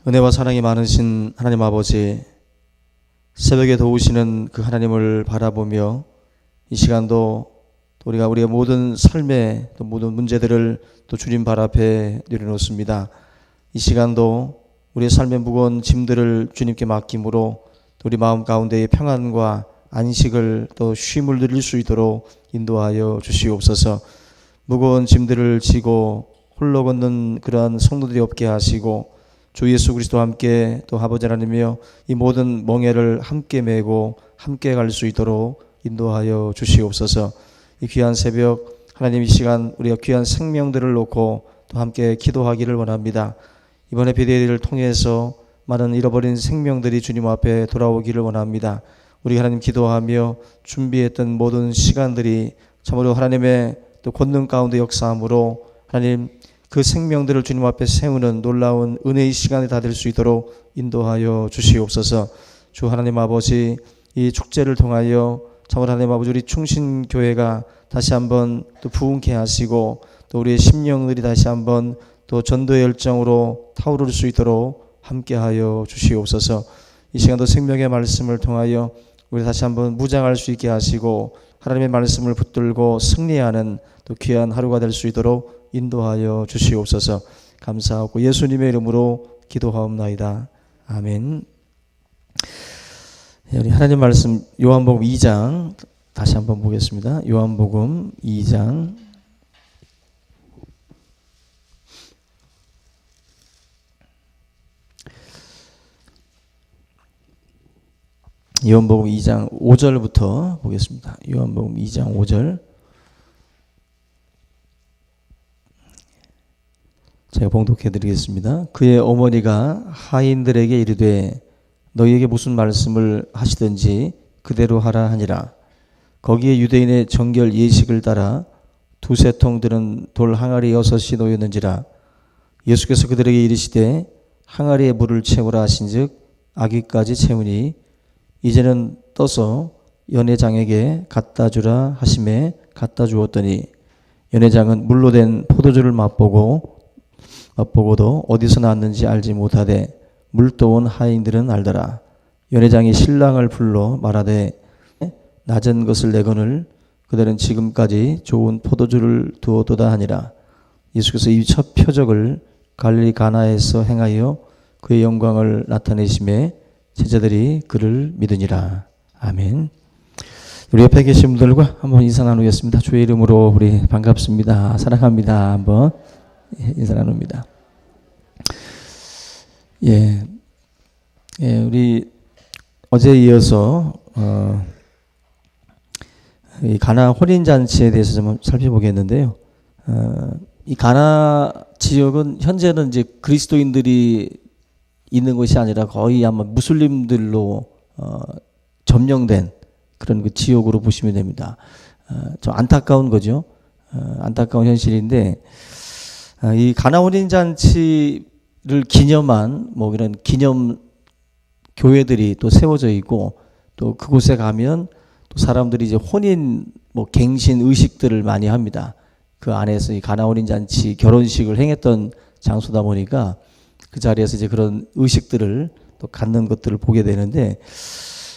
은혜와 사랑이 많으신 하나님 아버지, 새벽에 도우시는 그 하나님을 바라보며 이 시간도 또 우리가 우리의 모든 삶의 또 모든 문제들을 또 주님 발 앞에 내려놓습니다. 이 시간도 우리의 삶의 무거운 짐들을 주님께 맡김으로 또 우리 마음 가운데의 평안과 안식을 또 쉼을 누릴 수 있도록 인도하여 주시옵소서. 무거운 짐들을 지고 홀로 걷는 그러한 성도들이 없게 하시고 주 예수 그리스도와 함께 또 아버지 하나님이여 이 모든 멍에를 함께 메고 함께 갈 수 있도록 인도하여 주시옵소서. 이 귀한 새벽 하나님 이 시간 우리가 귀한 생명들을 놓고 또 함께 기도하기를 원합니다. 이번 에피데이를 통해서 많은 잃어버린 생명들이 주님 앞에 돌아오기를 원합니다. 우리 하나님 기도하며 준비했던 모든 시간들이 참으로 하나님의 또 권능 가운데 역사함으로 하나님 그 생명들을 주님 앞에 세우는 놀라운 은혜의 시간이 다 될 수 있도록 인도하여 주시옵소서. 주 하나님 아버지, 이 축제를 통하여 참으로 하나님 아버지 우리 충신교회가 다시 한번 또 부흥케 하시고 또 우리의 심령들이 다시 한번 또 전도의 열정으로 타오를 수 있도록 함께하여 주시옵소서. 이 시간도 생명의 말씀을 통하여 우리 다시 한번 무장할 수 있게 하시고 하나님의 말씀을 붙들고 승리하는 또 귀한 하루가 될 수 있도록 인도하여 주시옵소서. 감사하고 예수님의 이름으로 기도하옵나이다. 아멘. 우리 하나님 말씀 요한복음 2장 다시 한번 보겠습니다. 요한복음 2장 요한복음 2장 5절부터 보겠습니다. 요한복음 2장 5절 제가 봉독해 드리겠습니다. 그의 어머니가 하인들에게 이르되 너희에게 무슨 말씀을 하시든지 그대로 하라 하니라. 거기에 유대인의 정결 예식을 따라 두세 통 들은 돌 항아리 6이 놓였는지라. 예수께서 그들에게 이르시되 항아리에 물을 채우라 하신즉 아기까지 채우니 이제는 떠서 연회장에게 갖다 주라 하심에 갖다 주었더니 연회장은 물로 된 포도주를 맛보고도 어디서 났는지 알지 못하되 물떠온 하인들은 알더라. 연회장이 신랑을 불러 말하되 낮은 것을 내거늘 그들은 지금까지 좋은 포도주를 두었도다 하니라. 예수께서 이 첫 표적을 갈릴리 가나에서 행하여 그의 영광을 나타내심에 제자들이 그를 믿으니라. 아멘. 우리 옆에 계신 분들과 한번 인사 나누겠습니다. 주의 이름으로 우리 반갑습니다. 사랑합니다. 한번 인사 나눕니다. 우리 어제에 이어서 이 가나 혼인잔치에 대해서 좀 살펴보겠는데요. 이 가나 지역은 현재는 이제 그리스도인들이 있는 것이 아니라 거의 아마 무슬림들로 점령된 그런 그 지역으로 보시면 됩니다. 좀 안타까운 거죠. 안타까운 현실인데 이 가나 혼인잔치를 기념한 뭐 이런 기념 교회들이 또 세워져 있고 또 그곳에 가면 또 사람들이 이제 혼인 뭐 갱신 의식들을 많이 합니다. 그 안에서 이 가나 혼인잔치 결혼식을 행했던 장소다 보니까 그 자리에서 이제 그런 의식들을 또 갖는 것들을 보게 되는데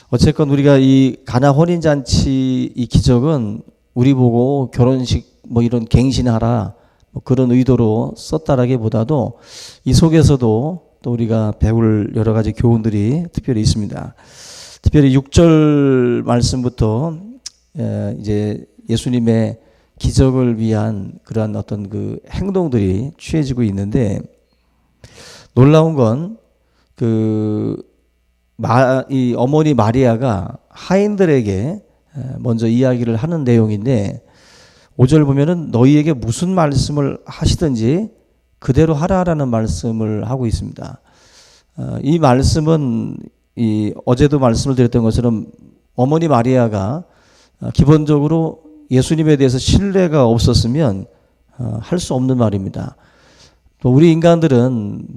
어쨌건 우리가 이 가나 혼인잔치 이 기적은 우리 보고 결혼식 뭐 이런 갱신하라 뭐 그런 의도로 썼다라기보다도 이 속에서도 또 우리가 배울 여러 가지 교훈들이 특별히 있습니다. 특별히 6절 말씀부터 이제 예수님의 기적을 위한 그러한 어떤 그 행동들이 취해지고 있는데 놀라운 건 이 어머니 마리아가 하인들에게 먼저 이야기를 하는 내용인데 5절 보면은 너희에게 무슨 말씀을 하시든지 그대로 하라라는 말씀을 하고 있습니다. 이 말씀은 어제도 말씀을 드렸던 것처럼 어머니 마리아가 기본적으로 예수님에 대해서 신뢰가 없었으면 할 수 없는 말입니다. 또 우리 인간들은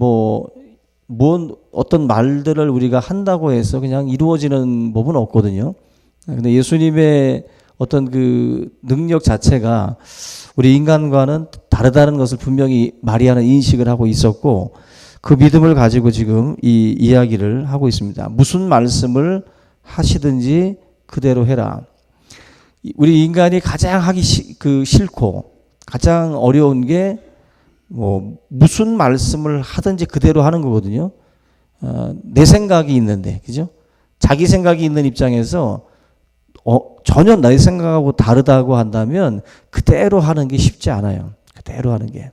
어떤 말들을 우리가 한다고 해서 그냥 이루어지는 법은 없거든요. 근데 예수님의 어떤 그 능력 자체가 우리 인간과는 다르다는 것을 분명히 마리아는 인식을 하고 있었고 그 믿음을 가지고 지금 이 이야기를 하고 있습니다. 무슨 말씀을 하시든지 그대로 해라. 우리 인간이 가장 하기 싫고 가장 어려운 게 무슨 말씀을 하든지 그대로 하는 거거든요. 내 생각이 있는데, 그죠? 자기 생각이 있는 입장에서 전혀 내 생각하고 다르다고 한다면 그대로 하는 게 쉽지 않아요. 그대로 하는 게.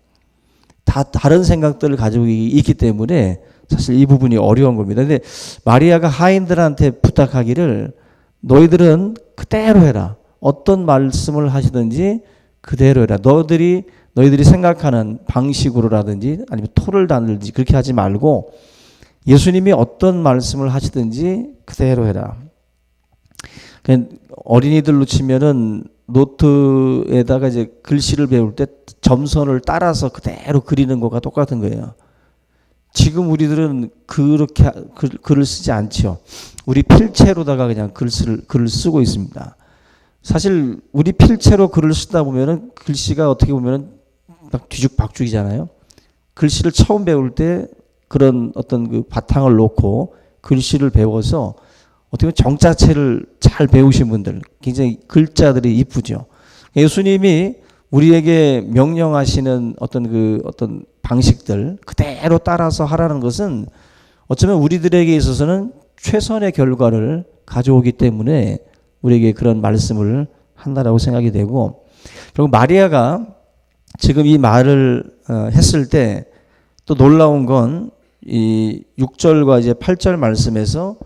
다 다른 생각들을 가지고 있기 때문에 사실 이 부분이 어려운 겁니다. 근데 마리아가 하인들한테 부탁하기를 너희들은 그대로 해라. 어떤 말씀을 하시든지 그대로 해라. 너희들이 생각하는 방식으로라든지 아니면 토를 다늘든지 그렇게 하지 말고 예수님이 어떤 말씀을 하시든지 그대로 해라. 어린이들로 치면은 노트에다가 이제 글씨를 배울 때 점선을 따라서 그대로 그리는 것과 똑같은 거예요. 지금 우리들은 그렇게 글을 쓰지 않죠. 우리 필체로다가 그냥 글을 쓰고 있습니다. 사실 우리 필체로 글을 쓰다 보면은 글씨가 어떻게 보면은 막 뒤죽박죽이잖아요. 글씨를 처음 배울 때 그런 어떤 그 바탕을 놓고 글씨를 배워서 어떻게 보면 정자체를 잘 배우신 분들 굉장히 글자들이 이쁘죠. 예수님이 우리에게 명령하시는 어떤 방식들 그대로 따라서 하라는 것은 어쩌면 우리들에게 있어서는 최선의 결과를 가져오기 때문에 우리에게 그런 말씀을 한다라고 생각이 되고, 그리고 마리아가 지금 이 말을 했을 때 또 놀라운 건 이 6절과 이제 8절 말씀에서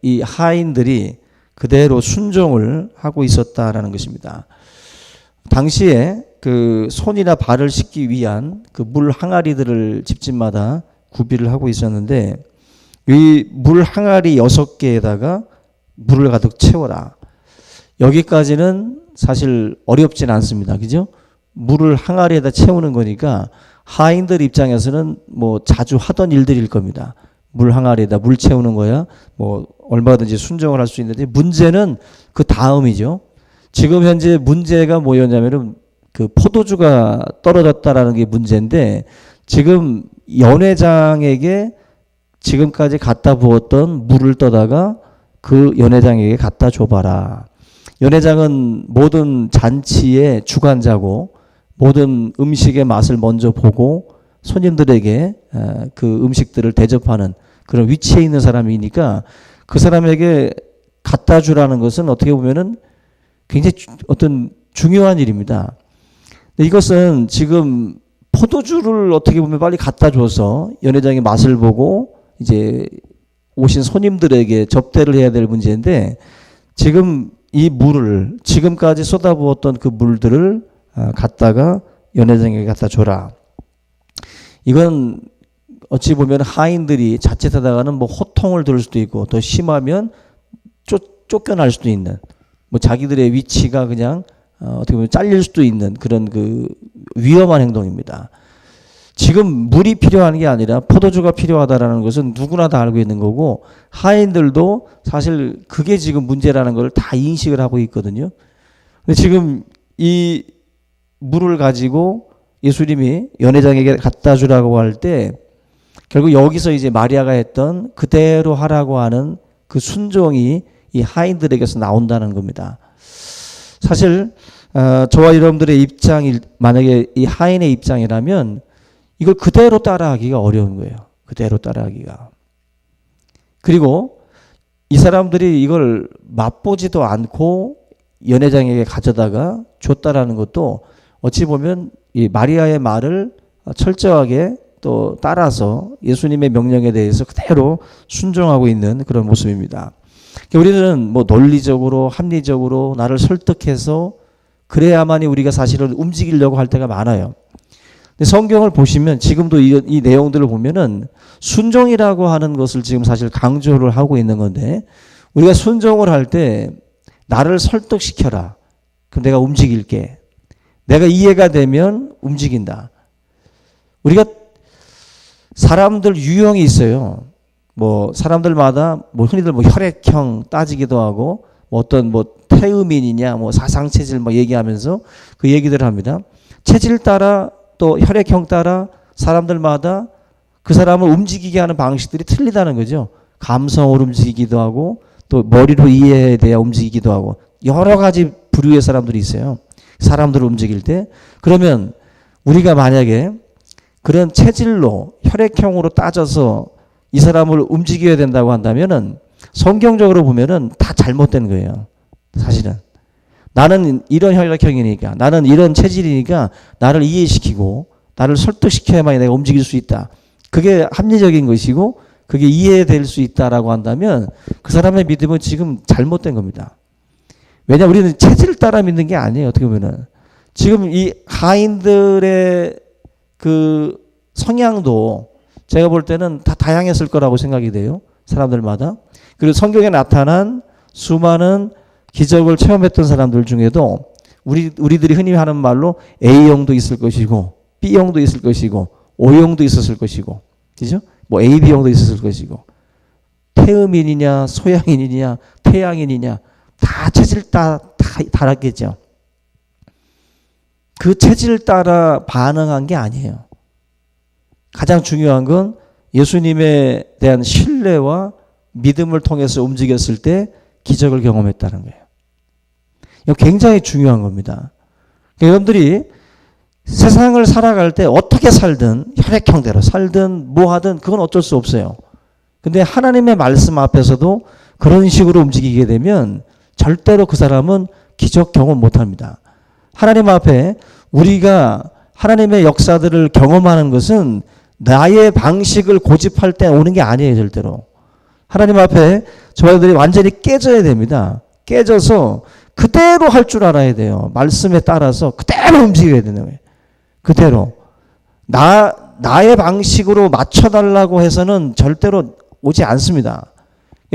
이 하인들이 그대로 순종을 하고 있었다라는 것입니다. 당시에 그 손이나 발을 씻기 위한 그 물 항아리들을 집집마다 구비를 하고 있었는데 이 물 항아리 6개에다가 물을 가득 채워라. 여기까지는 사실 어렵진 않습니다. 그죠? 물을 항아리에다 채우는 거니까 하인들 입장에서는 뭐 자주 하던 일들일 겁니다. 물 항아리에다 물 채우는 거야 뭐 얼마든지 순종을 할 수 있는데 문제는 그 다음이죠. 지금 현재 문제가 뭐였냐면은 그 포도주가 떨어졌다라는 게 문제인데 지금 연회장에게 지금까지 갖다 부었던 물을 떠다가 그 연회장에게 갖다 줘봐라. 연회장은 모든 잔치의 주관자고 모든 음식의 맛을 먼저 보고 손님들에게 그 음식들을 대접하는 그런 위치에 있는 사람이니까 그 사람에게 갖다 주라는 것은 어떻게 보면은 굉장히 어떤 중요한 일입니다. 이것은 지금 포도주를 어떻게 보면 빨리 갖다 줘서 연회장의 맛을 보고 이제 오신 손님들에게 접대를 해야 될 문제인데 지금 이 물을 지금까지 쏟아부었던 그 물들을 갖다가 연회장에게 갖다 줘라. 이건 어찌 보면 하인들이 자칫하다가는 뭐 호통을 들을 수도 있고 더 심하면 쫓겨날 수도 있는 뭐 자기들의 위치가 그냥 어떻게 보면 잘릴 수도 있는 그런 그 위험한 행동입니다. 지금 물이 필요한 게 아니라 포도주가 필요하다라는 것은 누구나 다 알고 있는 거고 하인들도 사실 그게 지금 문제라는 걸 다 인식을 하고 있거든요. 근데 지금 이 물을 가지고 예수님이 연회장에게 갖다 주라고 할 때 결국 여기서 이제 마리아가 했던 그대로 하라고 하는 그 순종이 이 하인들에게서 나온다는 겁니다. 사실 저와 여러분들의 입장이 만약에 이 하인의 입장이라면 이걸 그대로 따라하기가 어려운 거예요. 그대로 따라하기가. 그리고 이 사람들이 이걸 맛보지도 않고 연회장에게 가져다가 줬다라는 것도 어찌 보면 이 마리아의 말을 철저하게 또 따라서 예수님의 명령에 대해서 그대로 순종하고 있는 그런 모습입니다. 우리는 뭐 논리적으로 합리적으로 나를 설득해서 그래야만이 우리가 사실은 움직이려고 할 때가 많아요. 근데 성경을 보시면 지금도 이 내용들을 보면은 순종이라고 하는 것을 지금 사실 강조를 하고 있는 건데 우리가 순종을 할 때 나를 설득시켜라. 그럼 내가 움직일게. 내가 이해가 되면 움직인다. 우리가 사람들 유형이 있어요. 뭐 사람들마다 뭐 흔히들 뭐 혈액형 따지기도 하고 뭐 어떤 뭐 태음인이냐 뭐 사상체질 뭐 얘기하면서 그 얘기들을 합니다. 체질 따라 또 혈액형 따라 사람들마다 그 사람을 움직이게 하는 방식들이 틀리다는 거죠. 감성으로 움직이기도 하고 또 머리로 이해해야 돼야 움직이기도 하고 여러 가지 부류의 사람들이 있어요. 사람들을 움직일 때. 그러면 우리가 만약에 그런 체질로 혈액형으로 따져서 이 사람을 움직여야 된다고 한다면은 성경적으로 보면은 다 잘못된 거예요. 사실은. 나는 이런 혈액형이니까, 나는 이런 체질이니까 나를 이해시키고 나를 설득시켜야만 내가 움직일 수 있다. 그게 합리적인 것이고 그게 이해될 수 있다라고 한다면 그 사람의 믿음은 지금 잘못된 겁니다. 왜냐하면 우리는 체질을 따라 믿는 게 아니에요. 어떻게 보면은. 지금 이 하인들의 그 성향도 제가 볼 때는 다 다양했을 거라고 생각이 돼요. 사람들마다. 그리고 성경에 나타난 수많은 기적을 체험했던 사람들 중에도 우리들이 흔히 하는 말로 A형도 있을 것이고 B형도 있을 것이고 O형도 있었을 것이고 그죠? 뭐 AB형도 있었을 것이고 태음인이냐 소양인이냐 태양인이냐 다 체질 달았겠죠. 그 체질 따라 반응한 게 아니에요. 가장 중요한 건 예수님에 대한 신뢰와 믿음을 통해서 움직였을 때 기적을 경험했다는 거예요. 이거 굉장히 중요한 겁니다. 여러분들이 세상을 살아갈 때 어떻게 살든 혈액형대로 살든 뭐 하든 그건 어쩔 수 없어요. 근데 하나님의 말씀 앞에서도 그런 식으로 움직이게 되면 절대로 그 사람은 기적 경험 못합니다. 하나님 앞에 우리가 하나님의 역사들을 경험하는 것은 나의 방식을 고집할 때 오는 게 아니에요. 절대로. 하나님 앞에 저희들이 완전히 깨져야 됩니다. 깨져서 그대로 할 줄 알아야 돼요. 말씀에 따라서 그대로 움직여야 되는 거예요. 그대로. 나의 방식으로 맞춰달라고 해서는 절대로 오지 않습니다.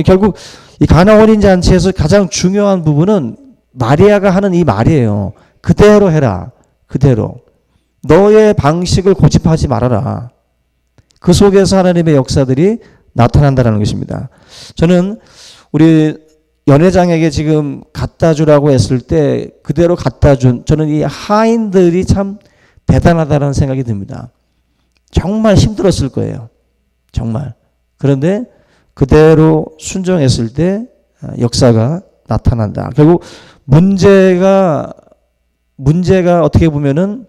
결국 이 가나 혼인 잔치에서 가장 중요한 부분은 마리아가 하는 이 말이에요. 그대로 해라. 그대로. 너의 방식을 고집하지 말아라. 그 속에서 하나님의 역사들이 나타난다는 것입니다. 저는 우리 연회장에게 지금 갖다 주라고 했을 때 그대로 갖다 준 저는 이 하인들이 참 대단하다는 생각이 듭니다. 정말 힘들었을 거예요. 정말. 그런데 그대로 순종했을 때 역사가 나타난다. 결국 문제가 어떻게 보면은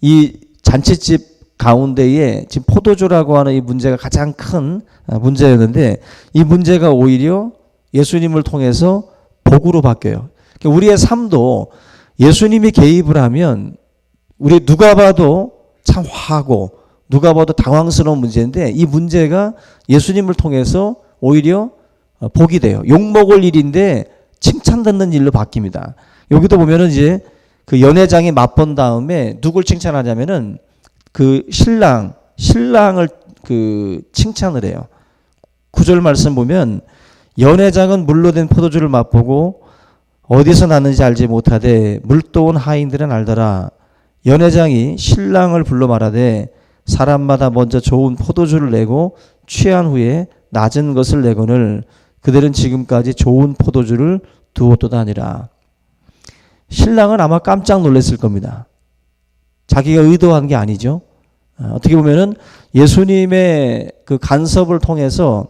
이 잔치집 가운데에 지금 포도주라고 하는 이 문제가 가장 큰 문제였는데 이 문제가 오히려 예수님을 통해서 복으로 바뀌어요. 그러니까 우리의 삶도 예수님이 개입을 하면 우리 누가 봐도 참 화하고 누가 봐도 당황스러운 문제인데 이 문제가 예수님을 통해서 오히려 복이 돼요. 욕먹을 일인데 칭찬 듣는 일로 바뀝니다. 여기도 보면은 이제 그 연회장이 맛본 다음에 누굴 칭찬하냐면은 그 신랑을 그 칭찬을 해요. 9절 말씀 보면 연회장은 물로 된 포도주를 맛보고 어디서 났는지 알지 못하되 물도온 하인들은 알더라. 연회장이 신랑을 불러 말하되 사람마다 먼저 좋은 포도주를 내고 취한 후에 낮은 것을 내거늘 그들은 지금까지 좋은 포도주를 두었도다 하니라. 신랑은 아마 깜짝 놀랐을 겁니다. 자기가 의도한 게 아니죠. 어떻게 보면은 예수님의 그 간섭을 통해서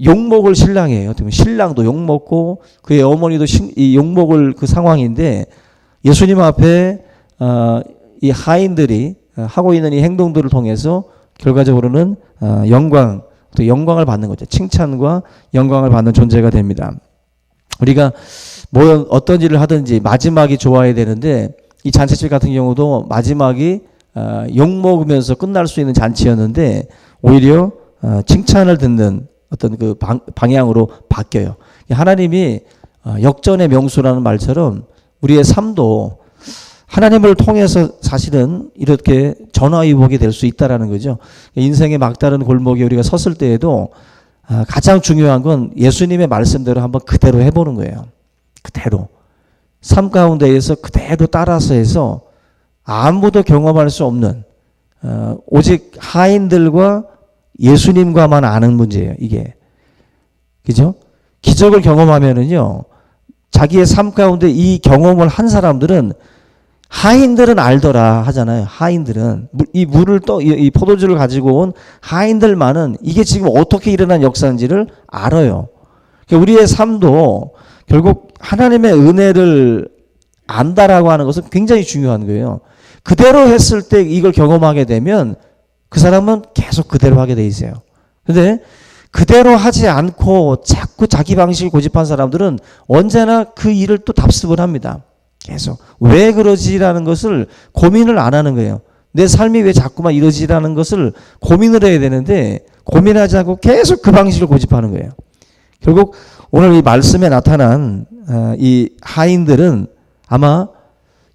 욕먹을 신랑이에요. 어떻게 보면 신랑도 욕먹고 그의 어머니도 이 욕먹을 그 상황인데 예수님 앞에 이 하인들이 하고 있는 이 행동들을 통해서 결과적으로는 또 영광을 받는 거죠. 칭찬과 영광을 받는 존재가 됩니다. 우리가 뭐 어떤 일을 하든지 마지막이 좋아야 되는데 이 잔치집 같은 경우도 마지막이 욕 먹으면서 끝날 수 있는 잔치였는데 오히려 칭찬을 듣는 어떤 그 방향으로 바뀌어요. 하나님이 역전의 명수라는 말처럼 우리의 삶도 하나님을 통해서 사실은 이렇게 전화위복이 될 수 있다라는 거죠. 인생의 막다른 골목에 우리가 섰을 때에도 가장 중요한 건 예수님의 말씀대로 한번 그대로 해보는 거예요. 그대로. 삶 가운데에서 그대로 따라서 해서 아무도 경험할 수 없는 오직 하인들과 예수님과만 아는 문제예요. 이게. 그죠? 기적을 경험하면은요. 자기의 삶 가운데 이 경험을 한 사람들은 하인들은 알더라 하잖아요. 하인들은 이 물을 또 이 포도주를 가지고 온 하인들만은 이게 지금 어떻게 일어난 역사인지를 알아요. 그러니까 우리의 삶도 결국 하나님의 은혜를 안다라고 하는 것은 굉장히 중요한 거예요. 그대로 했을 때 이걸 경험하게 되면 그 사람은 계속 그대로 하게 돼 있어요. 근데 그대로 하지 않고 자꾸 자기 방식을 고집한 사람들은 언제나 그 일을 또 답습을 합니다. 계속 왜 그러지라는 것을 고민을 안 하는 거예요. 내 삶이 왜 자꾸만 이러지라는 것을 고민을 해야 되는데 고민하지 않고 계속 그 방식을 고집하는 거예요. 결국 오늘 이 말씀에 나타난 이 하인들은 아마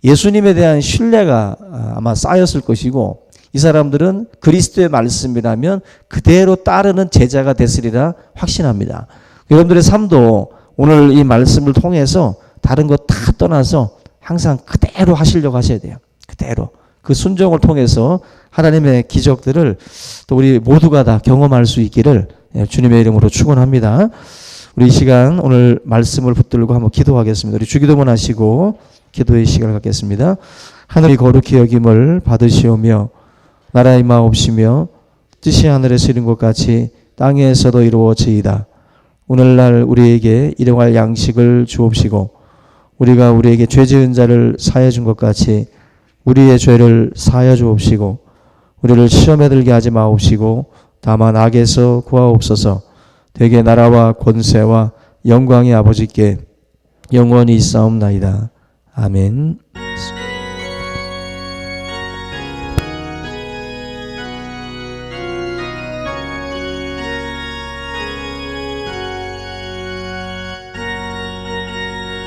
예수님에 대한 신뢰가 아마 쌓였을 것이고 이 사람들은 그리스도의 말씀이라면 그대로 따르는 제자가 됐으리라 확신합니다. 여러분들의 삶도 오늘 이 말씀을 통해서 다른 거 다 떠나서 항상 그대로 하시려고 하셔야 돼요. 그대로. 그 순종을 통해서 하나님의 기적들을 또 우리 모두가 다 경험할 수 있기를 주님의 이름으로 축원합니다. 우리 이 시간 오늘 말씀을 붙들고 한번 기도하겠습니다. 우리 주기도문 하시고 기도의 시간을 갖겠습니다. 하늘이 거룩히 여김을 받으시오며 나라의 마옵시며 뜻이 하늘에서 이룬 것 같이 땅에서도 이루어지이다. 오늘날 우리에게 일용할 양식을 주옵시고 우리가 우리에게 죄 지은 자를 사하여 준 것 같이 우리의 죄를 사하여 주옵시고 우리를 시험에 들게 하지 마옵시고 다만 악에서 구하옵소서. 되게 나라와 권세와 영광이 아버지께 영원히 있사옵나이다. 아멘.